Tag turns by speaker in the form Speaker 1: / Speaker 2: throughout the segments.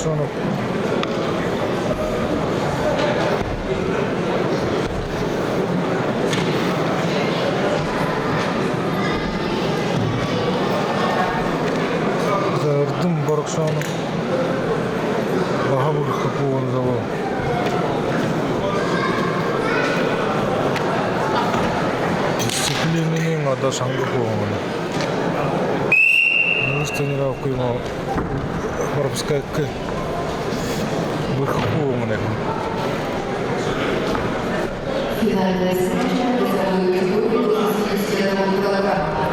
Speaker 1: Борокшонов. Зардым Борокшонов. Бахабур Хапуан завод. Дисциплининин ада шангапуан. Тренировку ему пропускать к выходу.
Speaker 2: Финальная встреча призовой категории тестированного килограмма.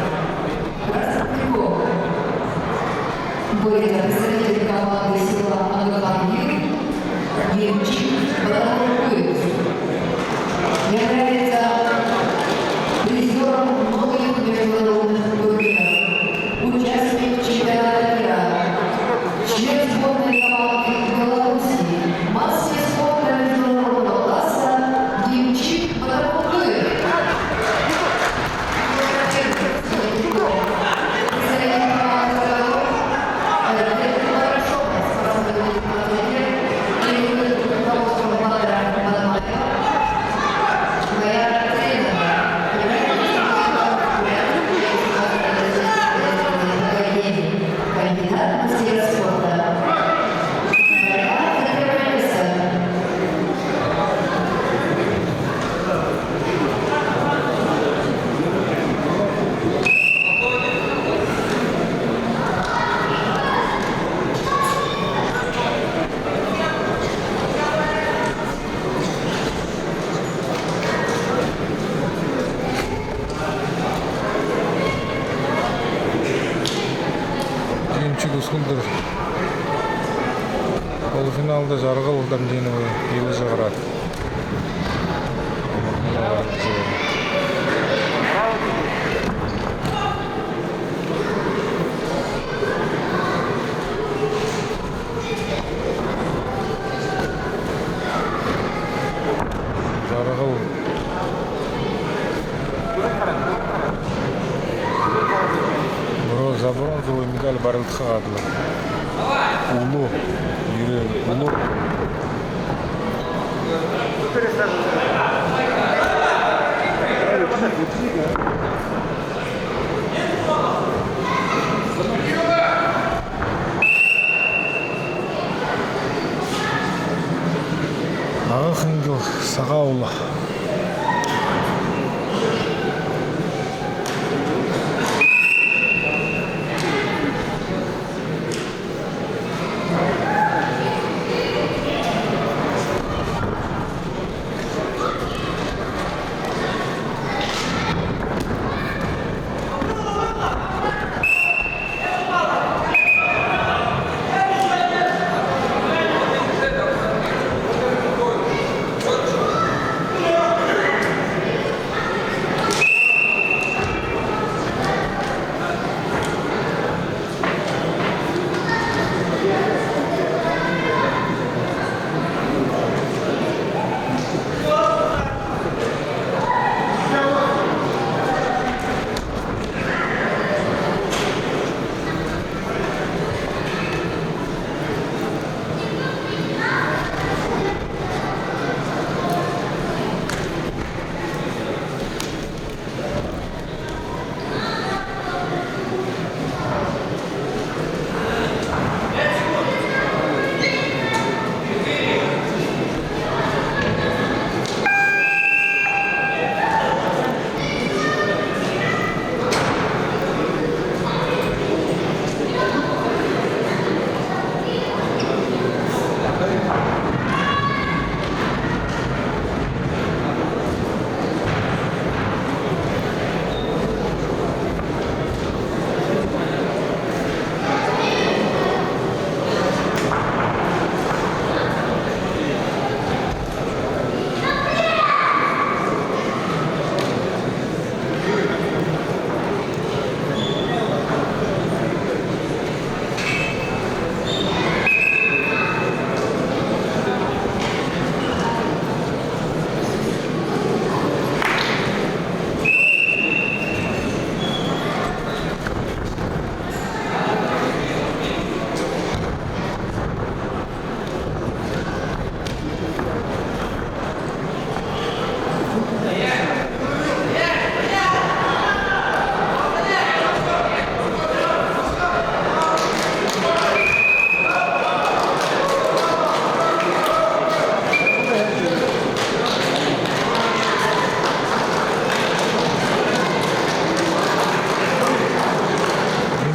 Speaker 2: Борется представитель команды села Ангахан-Юг Емчик Бадаркуев. Является призером многих международных турниров. Участник чемпионата мира, член сборной команды Беларуси, мастер спорта международного класса Емчик Бадаркуев.
Speaker 1: Ускулдыр полуфиналда жаргыл дамженова елі жағырады. Жаргыл за бронзовый медаль Барылтхадла. Улу, Юрий Улу. Ағыл Сағаула.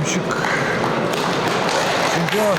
Speaker 1: Ямщик. Чемпион.